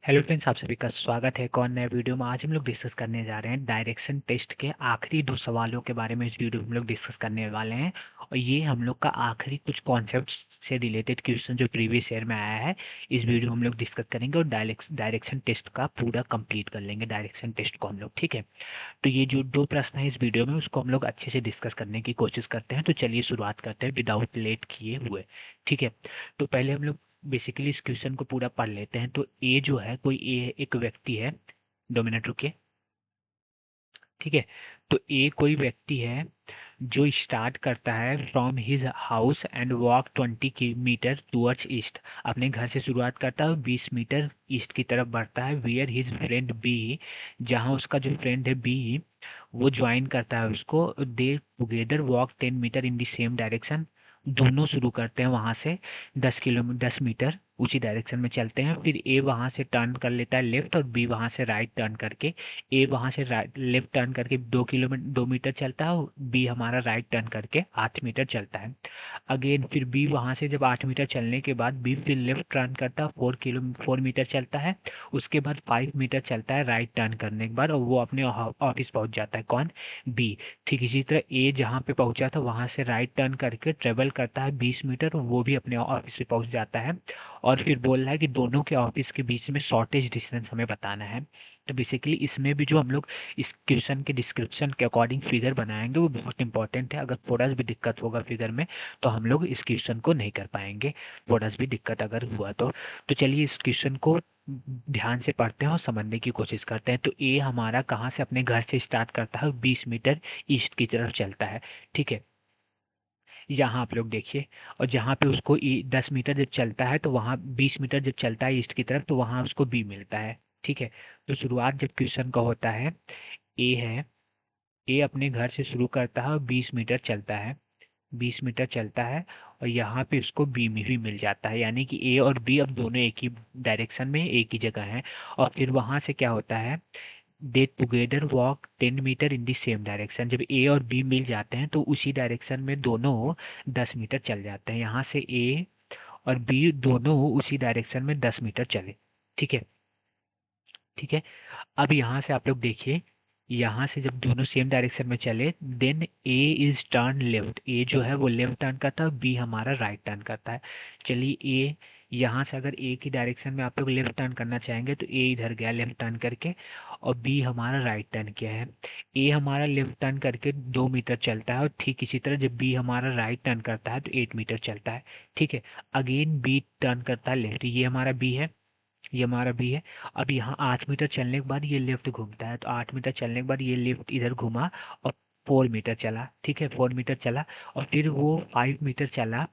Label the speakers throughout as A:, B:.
A: Hello friends, आप सभी का स्वागत है एक और नए वीडियो में। आज हम लोग डिस्कस करने जा रहे हैं डायरेक्शन टेस्ट के आखिरी दो सवालों के बारे में। इस वीडियो में हम लोग डिस्कस करने वाले हैं और ये हम लोग का आखिरी कुछ कॉन्सेप्ट्स से रिलेटेड क्वेश्चन जो प्रीवियस ईयर में आया है, इस वीडियो में हम लोग डिस्कस करेंगे और डायरेक्शन टेस्ट का पूरा कंप्लीट कर लेंगे। डायरेक्शन टेस्ट को हम लोग, ठीक है। तो ये जो दो प्रश्न है इस वीडियो में, उसको हम लोग अच्छे से डिस्कस करने की कोशिश करते हैं। तो चलिए शुरुआत करते हैं विदाउट लेट किए हुए, ठीक है। तो पहले हम लोग बेसिकली इस क्वेश्चन को पूरा पढ़ लेते हैं। तो ए जो है, कोई ए एक व्यक्ति है। 2 मिनट रुकिए, ठीक है। तो ए कोई व्यक्ति है जो स्टार्ट करता है from his house and walk 20 metre towards east. अपने घर से शुरुआत करता है, 20 मीटर ईस्ट की तरफ बढ़ता है। वियर हिज फ्रेंड बी, जहाँ उसका जो फ्रेंड है बी, वो ज्वाइन करता है उसको। They together walk 10 metre in the same direction. दोनों शुरू करते हैं वहाँ से 10 मीटर उसी डायरेक्शन में चलते हैं। फिर ए वहाँ से टर्न कर लेता है लेफ्ट और बी वहाँ से राइट टर्न करके, ए वहाँ से राइट लेफ्ट टर्न करके 2 मीटर चलता है और बी हमारा राइट टर्न करके 8 मीटर चलता है। अगेन फिर बी वहाँ से जब 8 मीटर चलने के बाद बी फिर लेफ्ट टर्न करता है, 4 मीटर चलता है। उसके बाद 5 मीटर चलता है राइट टर्न करने के बाद, और वो अपने ऑफिस पहुँच जाता है। कौन? बी। ठीक इसी तरह ए जहाँ पे पहुँचा था वहाँ से राइट टर्न करके ट्रेवल करता है 20 मीटर, और वो भी अपने ऑफिस पे पहुँच जाता है। और फिर बोल रहा है कि दोनों के ऑफिस के बीच में शॉर्टेज डिस्टेंस हमें बताना है। तो बेसिकली इसमें भी जो हम लोग इस क्वेश्चन के डिस्क्रिप्शन के अकॉर्डिंग फिगर बनाएंगे वो बहुत इंपॉर्टेंट है। अगर थोड़ा सा भी दिक्कत होगा फिगर में तो हम लोग इस क्वेश्चन को नहीं कर पाएंगे, थोड़ा सा भी दिक्कत अगर हुआ तो चलिए इस क्वेश्चन को ध्यान से पढ़ते हैं और समझने की कोशिश करते हैं। तो ए हमारा कहाँ से अपने घर से स्टार्ट करता है, 20 मीटर ईस्ट की तरफ चलता है, ठीक है। यहाँ आप लोग देखिए, और जहाँ पे उसको 10 मीटर जब चलता है तो वहाँ 20 मीटर जब चलता है ईस्ट की तरफ तो वहाँ उसको बी मिलता है, ठीक है। तो शुरुआत जब क्वेश्चन का होता है, ए है, ए अपने घर से शुरू करता है और 20 मीटर चलता है, 20 मीटर चलता है और यहाँ पे उसको बी में भी मिल जाता है। यानी कि ए और बी अब दोनों एक ही डायरेक्शन में एक ही जगह हैं। और फिर वहाँ से क्या होता है, they together walk 10 metre in the same direction. जब ए और बी मिल जाते हैं तो उसी डायरेक्शन में दोनों 10 मीटर चल जाते हैं। यहाँ से ए और बी दोनों उसी डायरेक्शन में 10 मीटर चले, ठीक है, ठीक है। अब यहाँ से आप लोग देखिए, यहाँ से जब दोनों सेम डायरेक्शन में चले then A is turn left. A जो है वो लेफ्ट टर्न करता है, बी हमारा राइट टर्न करता है। चलिए ए, यहाँ से अगर ए की डायरेक्शन में आप लोग लेफ्ट टर्न करना चाहेंगे तो ए इधर गया लेफ्ट टर्न करके, और बी हमारा राइट टर्न किया है। ए हमारा लेफ्ट टर्न करके 2 मीटर चलता है और ठीक इसी तरह जब बी हमारा राइट टर्न करता है तो 8 मीटर चलता है, ठीक है। अगेन बी टर्न करता है लेफ्ट, ये हमारा बी है, ये हमारा भी है। अब यहाँ 8 मीटर चलने के बाद ये लेफ्ट घूमता है, तो 8 मीटर चलने के बाद ये लेफ्ट इधर घुमा और 4 मीटर चला, ठीक है, 4 मीटर चला। और फिर वो 5 मीटर चला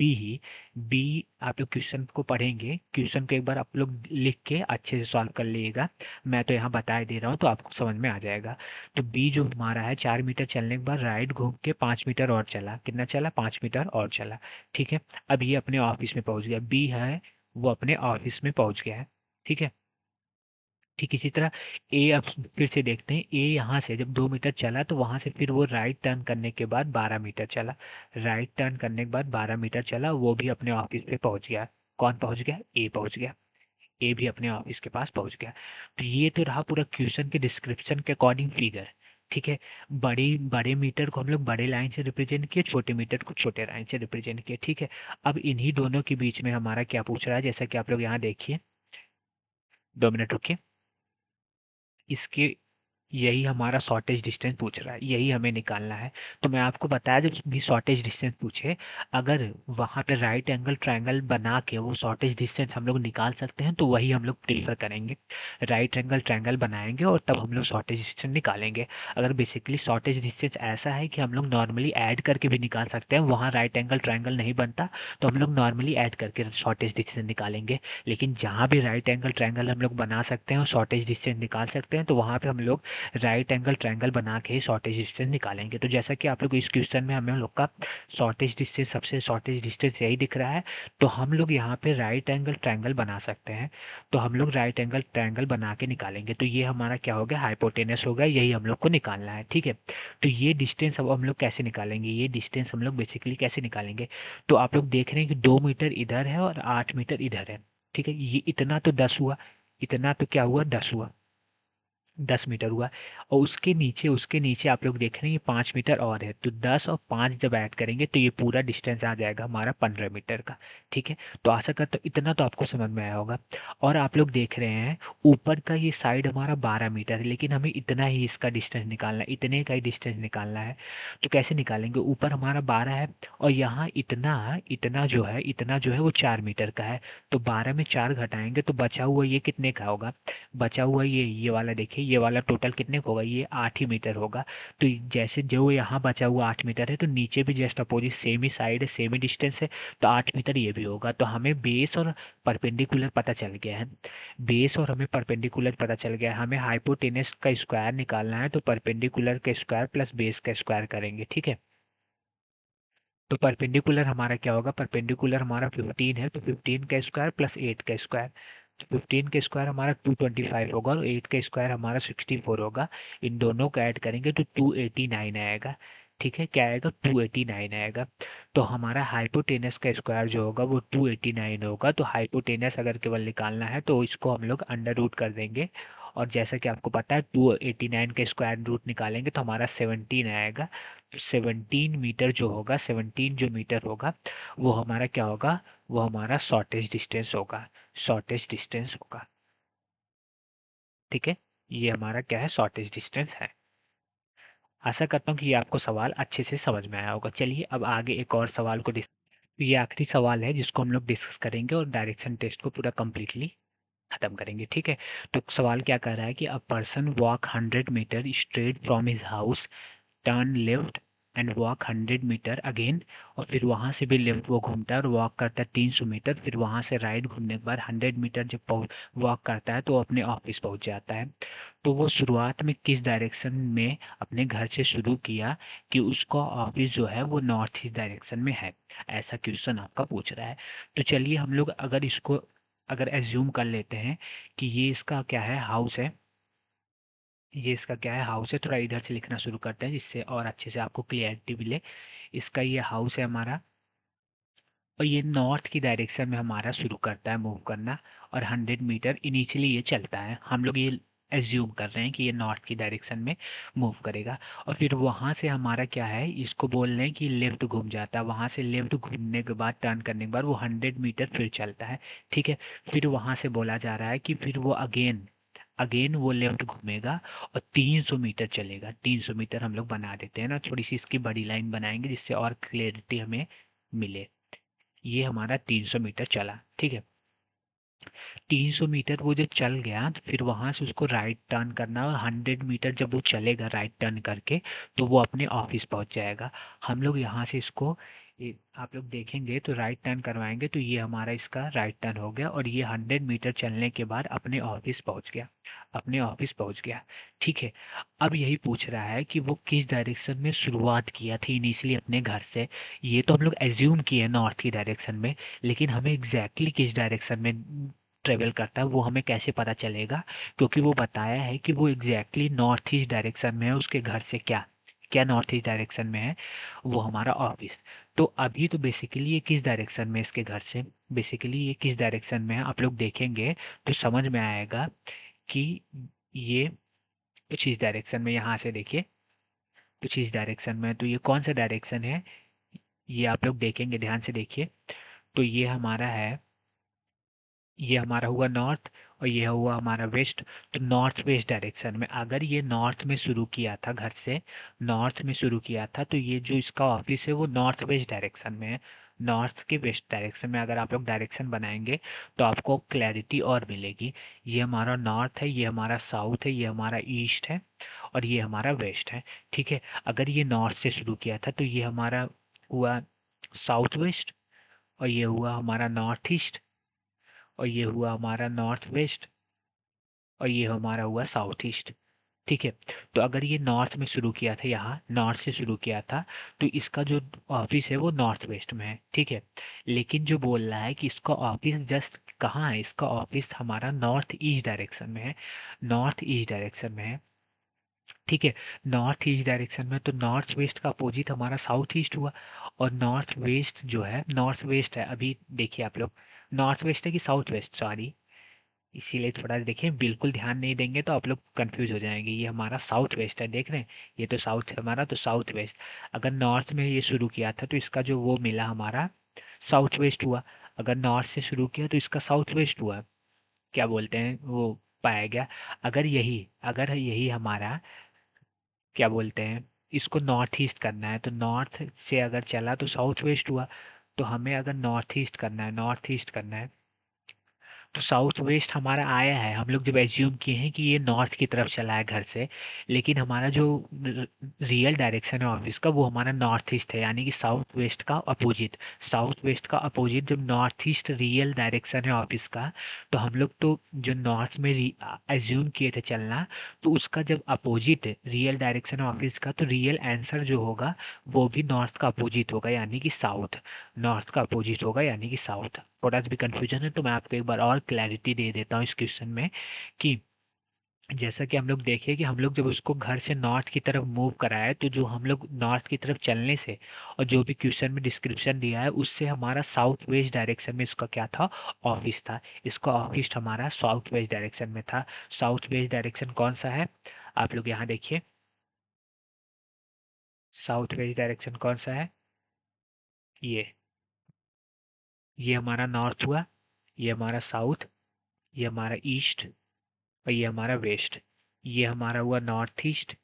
A: बी ही, बी। आप लोग क्वेश्चन को पढ़ेंगे, क्वेश्चन को एक बार आप लोग लिख के अच्छे से सॉल्व कर लीजिएगा। मैं तो यहाँ बता दे रहा हूँ तो आपको समझ में आ जाएगा। तो बी जो हमारा है 4 मीटर चलने के बाद राइट घूम के 5 मीटर और चला, कितना चला, 5 मीटर और चला, ठीक है। अब ये अपने ऑफिस में पहुंच गया, बी है वो अपने ऑफिस में पहुंच गया है, ठीक है। ठीक इसी तरह ए, अब फिर से देखते हैं, ए यहाँ से जब 2 मीटर चला तो वहां से फिर वो राइट टर्न करने के बाद 12 मीटर चला, राइट टर्न करने के बाद 12 मीटर चला, वो भी अपने ऑफिस पे पहुंच गया। कौन पहुंच गया? ए पहुंच गया, ए भी अपने ऑफिस के पास पहुंच गया। तो ये तो रहा पूरा क्वेश्चन के डिस्क्रिप्शन के अकॉर्डिंग फिगर, ठीक है। बड़ी बड़े मीटर को हम लोग बड़े लाइन से रिप्रेजेंट किए, छोटे मीटर को छोटे लाइन से रिप्रेजेंट किए, ठीक है। अब इन्हीं दोनों के बीच में हमारा क्या पूछ रहा है, जैसा कि आप लोग यहाँ देखिए, 2 मिनट रुकिए। इसके यही हमारा शॉर्टेज डिस्टेंस पूछ रहा है, यही हमें निकालना है। तो मैं आपको बताया जब भी शॉर्टेज डिस्टेंस पूछे, अगर वहाँ पे राइट एंगल ट्रायंगल बना के वो शॉर्टेज डिस्टेंस हम लोग निकाल सकते हैं तो वही हम लोग प्रेफर करेंगे। राइट एंगल ट्रायंगल बनाएंगे और तब हम लोग शॉर्टेज डिस्टेंस निकालेंगे। अगर बेसिकली शॉर्टेज डिस्टेंस ऐसा है कि हम लोग नॉर्मली ऐड करके भी निकाल सकते हैं, वहाँ राइट एंगल ट्रायंगल नहीं बनता तो हम लोग नॉर्मली ऐड करके शॉर्टेज डिस्टेंस निकालेंगे। लेकिन जहाँ भी राइट एंगल ट्रायंगल हम लोग बना सकते हैं और शॉर्टेज डिस्टेंस निकाल सकते हैं तो वहाँ पे हम लोग राइट एंगल ट्रायंगल बना के ही शॉर्टेज डिस्टेंस निकालेंगे। तो जैसा कि आप लोग इस क्वेश्चन में हमें लोग का शॉर्टेज डिस्टेंस, सबसे शॉर्टेज डिस्टेंस यही दिख रहा है, तो हम लोग यहाँ पे राइट एंगल ट्रायंगल बना सकते हैं। तो हम लोग राइट एंगल ट्रायंगल बना के निकालेंगे। तो ये हमारा क्या हो गया, हाइपोटेनस हो गया, यही हम लोग को निकालना है, ठीक है। तो ये डिस्टेंस अब हम लोग कैसे निकालेंगे, ये डिस्टेंस हम लोग बेसिकली कैसे निकालेंगे। तो आप लोग देख रहे हैं कि 2 मीटर इधर है और 8 मीटर इधर है, ठीक है। ये इतना तो 10 हुआ, इतना तो क्या हुआ, 10 हुआ, 10 मीटर हुआ। और उसके नीचे आप लोग देख रहे हैं ये 5 मीटर और है, तो 10 और 5 जब ऐड करेंगे तो ये पूरा डिस्टेंस आ जाएगा हमारा 15 मीटर का। ठीक है, तो आशा करता हूँ इतना तो आपको समझ में आया होगा। और आप लोग देख रहे हैं ऊपर का ये साइड हमारा 12 मीटर है, लेकिन हमें इतना ही इसका डिस्टेंस निकालना है, इतने का ही डिस्टेंस निकालना है। तो कैसे निकालेंगे, ऊपर हमारा 12 है और यहाँ इतना इतना जो है वो 4 मीटर का है। तो 12 में 4 घटाएंगे तो बचा हुआ ये कितने का होगा, बचा हुआ ये वाला देखिए, ये वाला टोटल कितने का होगा, ये 8 ही मीटर होगा। तो जैसे जो यहाँ बचा हुआ 8 मीटर है, तो नीचे भी जस्ट अपोजिट सेम ही साइड है, सेम ही डिस्टेंस है, तो 8 मीटर ये भी होगा। तो हमें बेस और परपेंडिकुलर पता चल गया है, बेस और हमें परपेंडिकुलर पता चल गया है। हमें हाइपोटेनस का स्क्वायर निकालना है, तो परपेंडिकुलर का स्क्वायर प्लस बेस का स्क्वायर करेंगे। ठीक है, तो परपेंडिकुलर हमारा क्या होगा, परपेंडिकुलर हमारा 15 है, तो 15 का स्क्वायर प्लस 8 का स्क्वायर। तो 15 का स्क्वायर हमारा 225 होगा और 8 का स्क्वायर हमारा 64 होगा। इन दोनों को ऐड करेंगे तो 289 आएगा। ठीक है, क्या आएगा, 289 आएगा। तो हमारा हाइपोटेनस का स्क्वायर जो होगा वो 289 होगा। तो हाइपोटेनस अगर केवल निकालना है तो इसको हम लोग अंडर रूट कर देंगे। और जैसा कि आपको पता है 289 का स्क्वायर रूट निकालेंगे तो हमारा 17 आएगा। तो 17 मीटर जो होगा, 17 जो मीटर होगा वो हमारा क्या होगा, वो हमारा शॉर्टेज डिस्टेंस होगा, शॉर्टेज डिस्टेंस होगा। ठीक है, ये हमारा क्या है, शॉर्टेज डिस्टेंस है। आशा करता हूँ कि ये आपको सवाल अच्छे से समझ में आया होगा। चलिए अब आगे एक और सवाल को तो ये आखिरी सवाल है जिसको हम लोग डिस्कस करेंगे और डायरेक्शन टेस्ट को पूरा कंप्लीटली खत्म करेंगे। ठीक है, तो सवाल क्या कर रहा है कि a person walk 100 metre straight from his house, turn left and walk 100 metre again. और फिर वहाँ से भी लेफ्ट वो घूमता है और वॉक करता है 300 मीटर, फिर वहाँ से राइट घूमने के बाद 100 मीटर जब वॉक करता है तो वो अपने ऑफिस पहुँच जाता है। तो वो शुरुआत में किस डायरेक्शन में अपने घर से शुरू किया कि उसका ऑफिस जो है वो नॉर्थ ईस्ट डायरेक्शन में है, ऐसा क्वेश्चन आपका पूछ रहा है। तो चलिए हम लोग अगर इसको अगर एज्यूम कर लेते हैं कि ये इसका क्या है, हाउस है, ये इसका क्या है, हाउस है। थोड़ा इधर से लिखना शुरू करते हैं जिससे और अच्छे से आपको क्लियरिटी मिले। इसका ये हाउस है हमारा और ये नॉर्थ की डायरेक्शन में हमारा शुरू करता है मूव करना। और 100 मीटर इनिशियली ये चलता है, हम लोग ये एज्यूम कर रहे हैं कि ये नॉर्थ की डायरेक्शन में मूव करेगा। और फिर वहाँ से हमारा क्या है, इसको बोल रहे हैं कि लेफ्ट घूम जाता है, वहाँ से लेफ्ट घूमने के बाद टर्न करने के बाद वो 100 मीटर फिर चलता है। ठीक है, फिर वहाँ से बोला जा रहा है कि फिर वो अगेन अगेन वो लेफ्ट घूमेगा और 300 मीटर चलेगा। 300 मीटर हम लोग बना देते हैं ना, थोड़ी सी इसकी बड़ी लाइन बनाएंगे जिससे और क्लियरिटी हमें मिले। ये हमारा 300 मीटर चला। ठीक है, 300 मीटर वो जब चल गया तो फिर वहां से उसको राइट टर्न करना, और 100 मीटर जब वो चलेगा राइट टर्न करके तो वो अपने ऑफिस पहुंच जाएगा। हम लोग यहाँ से इसको आप लोग देखेंगे तो राइट टर्न करवाएंगे तो ये हमारा इसका राइट टर्न हो गया और ये 100 मीटर चलने के बाद अपने ऑफिस पहुंच गया, अपने ऑफिस पहुंच गया। ठीक है, अब यही पूछ रहा है कि वो किस डायरेक्शन में शुरुआत किया थी इनिशियली अपने घर से। ये तो हम लोग एज्यूम किए नॉर्थ की डायरेक्शन में, लेकिन हमें एग्जैक्टली किस डायरेक्शन में ट्रेवल करता है वो हमें कैसे पता चलेगा, क्योंकि वो बताया है कि वो एग्जैक्टली नॉर्थ ईस्ट डायरेक्शन में है, उसके घर से क्या क्या नॉर्थ ईस्ट डायरेक्शन में है, वो हमारा ऑफिस। तो अभी तो बेसिकली ये किस डायरेक्शन में, इसके घर से बेसिकली ये किस डायरेक्शन में है आप लोग देखेंगे तो समझ में आएगा कि ये कुछ इस डायरेक्शन में, यहाँ से देखिए कुछ इस डायरेक्शन में है। तो ये कौन सा डायरेक्शन है, ये आप लोग देखेंगे, ध्यान से देखिए। तो ये हमारा हुआ नॉर्थ और ये हुआ हमारा वेस्ट। तो नॉर्थ वेस्ट डायरेक्शन में अगर ये नॉर्थ में शुरू किया था, घर से नॉर्थ में शुरू किया था, तो ये जो इसका ऑफिस है वो नॉर्थ वेस्ट डायरेक्शन में है। नॉर्थ के वेस्ट डायरेक्शन में अगर आप लोग डायरेक्शन बनाएंगे तो आपको क्लैरिटी और मिलेगी। ये हमारा नॉर्थ है, ये हमारा साउथ है, ये हमारा ईस्ट है और ये हमारा वेस्ट है। ठीक है, अगर ये नॉर्थ से शुरू किया था तो ये हमारा हुआ साउथ वेस्ट और ये हुआ हमारा नॉर्थ ईस्ट और ये हुआ हमारा नॉर्थ वेस्ट और ये हमारा हुआ साउथ ईस्ट। ठीक है, तो अगर ये नॉर्थ में शुरू किया था, यहाँ नॉर्थ से शुरू किया था, तो इसका जो ऑफिस है वो नॉर्थ वेस्ट में है। ठीक है, लेकिन जो बोल रहा है कि इसका ऑफिस जस्ट कहाँ है, इसका ऑफिस हमारा नॉर्थ ईस्ट डायरेक्शन में है, नॉर्थ ईस्ट डायरेक्शन में है। ठीक है, नॉर्थ ईस्ट डायरेक्शन में, तो नॉर्थ वेस्ट का अपोजिट हमारा साउथ ईस्ट हुआ। और नॉर्थ वेस्ट जो है, नॉर्थ वेस्ट है, अभी देखिए आप लोग, नॉर्थ वेस्ट है कि साउथ वेस्ट, सॉरी, इसीलिए थोड़ा देखिए, बिल्कुल ध्यान नहीं देंगे तो आप लोग कंफ्यूज हो जाएंगे। ये हमारा साउथ वेस्ट है, देख रहे हैं, ये तो साउथ है हमारा, तो साउथ वेस्ट। अगर नॉर्थ में ये शुरू किया था तो इसका जो वो मिला हमारा साउथ वेस्ट हुआ। अगर नॉर्थ से शुरू किया तो इसका साउथ वेस्ट हुआ, क्या बोलते हैं वो, पाया गया। अगर यही हमारा क्या बोलते हैं, इसको नॉर्थ ईस्ट करना है, तो नॉर्थ से अगर चला तो साउथ वेस्ट हुआ। तो हमें अगर नॉर्थ ईस्ट करना है, तो साउथ वेस्ट हमारा आया है। हम लोग जब एज्यूम किए हैं कि ये नॉर्थ की तरफ चला है घर से, लेकिन हमारा जो रियल डायरेक्शन है ऑफिस का वो हमारा नॉर्थ ईस्ट है, यानी कि साउथ वेस्ट का अपोजिट। साउथ वेस्ट का अपोजिट जब नॉर्थ ईस्ट रियल डायरेक्शन है ऑफिस का, तो हम लोग तो जो नॉर्थ में एज्यूम किए थे चलना, तो उसका जब अपोजिट रियल डायरेक्शन है ऑफिस का, तो रियल आंसर जो होगा वो भी नॉर्थ का अपोजिट होगा, यानी कि साउथ। नॉर्थ का अपोजिट होगा यानी कि साउथ। थोड़ा सा भी कंफ्यूजन है तो मैं आपको एक बार और क्लैरिटी दे देता हूँ इस क्वेश्चन में, कि जैसा कि हम लोग देखें कि हम लोग जब उसको घर से नॉर्थ की तरफ मूव कराए, तो जो हम लोग नॉर्थ की तरफ चलने से, और जो भी क्वेश्चन में डिस्क्रिप्शन दिया है उससे हमारा साउथ वेस्ट डायरेक्शन में इसका क्या था, ऑफिस था। इसका ऑफिस हमारा साउथ वेस्ट डायरेक्शन में था। साउथ वेस्ट डायरेक्शन कौन सा है, आप लोग यहाँ देखिए, साउथ वेस्ट डायरेक्शन कौन सा है, ये हमारा नॉर्थ हुआ, ये हमारा साउथ, ये हमारा ईस्ट, और ये हमारा वेस्ट। ये हमारा हुआ नॉर्थ ईस्ट,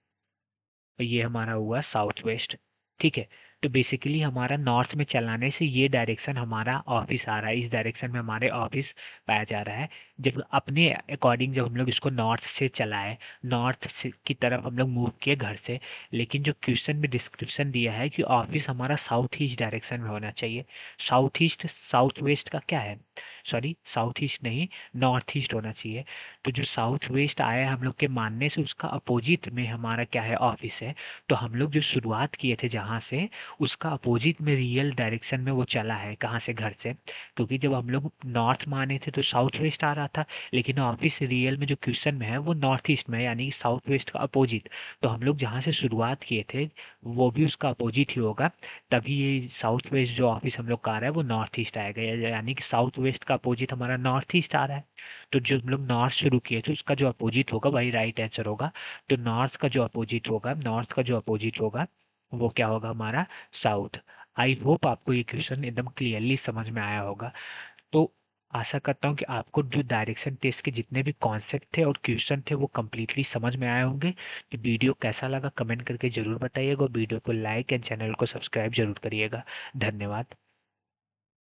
A: और ये हमारा हुआ साउथ वेस्ट। ठीक है। तो बेसिकली हमारा नॉर्थ में चलाने से ये डायरेक्शन हमारा ऑफिस आ रहा है, इस डायरेक्शन में हमारे ऑफिस पाया जा रहा है। जब अपने अकॉर्डिंग जब हम लोग इसको नॉर्थ से चलाए, नॉर्थ से की तरफ हम लोग मूव किए घर से, लेकिन जो क्वेश्चन में डिस्क्रिप्शन दिया है कि ऑफिस हमारा साउथ ईस्ट डायरेक्शन में होना चाहिए। साउथ ईस्ट साउथ वेस्ट का क्या है, सॉरी साउथ ईस्ट नहीं, नॉर्थ ईस्ट होना चाहिए। तो जो साउथ वेस्ट आया है हम लोग के मानने से, उसका अपोजिट में हमारा क्या है, ऑफिस है। तो हम लोग जो शुरुआत किए थे जहाँ से, उसका अपोजिट में रियल डायरेक्शन में वो चला है, कहाँ से, घर से। क्योंकि जब हम लोग नॉर्थ माने थे तो साउथ वेस्ट आ रहा था, लेकिन ऑफिस रियल में जो क्वेश्चन में है वो नॉर्थ ईस्ट में है, यानी कि साउथ वेस्ट का अपोजिट। तो हम लोग जहाँ से शुरुआत किए थे वो भी उसका अपोजिट ही होगा। तभी ये साउथ वेस्ट जो ऑफिस हम लोग का आ रहा है वो नॉर्थ ईस्ट आएगा, यानी कि साउथ वेस्ट का अपोजिट हमारा नॉर्थ ईस्ट आ रहा है। तो जो हम लोग नॉर्थ शुरू किए थे उसका जो अपोजिट होगा वही राइट आंसर होगा। तो नॉर्थ का जो अपोजिट होगा, नॉर्थ का जो अपोजिट होगा वो क्या होगा, हमारा साउथ। आई होप आपको ये क्वेश्चन एकदम क्लियरली समझ में आया होगा। तो आशा करता हूँ कि आपको जो डायरेक्शन टेस्ट के जितने भी कॉन्सेप्ट थे और क्वेश्चन थे वो कम्प्लीटली समझ में आए होंगे। तो वीडियो कैसा लगा कमेंट करके ज़रूर बताइएगा, और वीडियो को लाइक एंड चैनल को सब्सक्राइब जरूर करिएगा। धन्यवाद।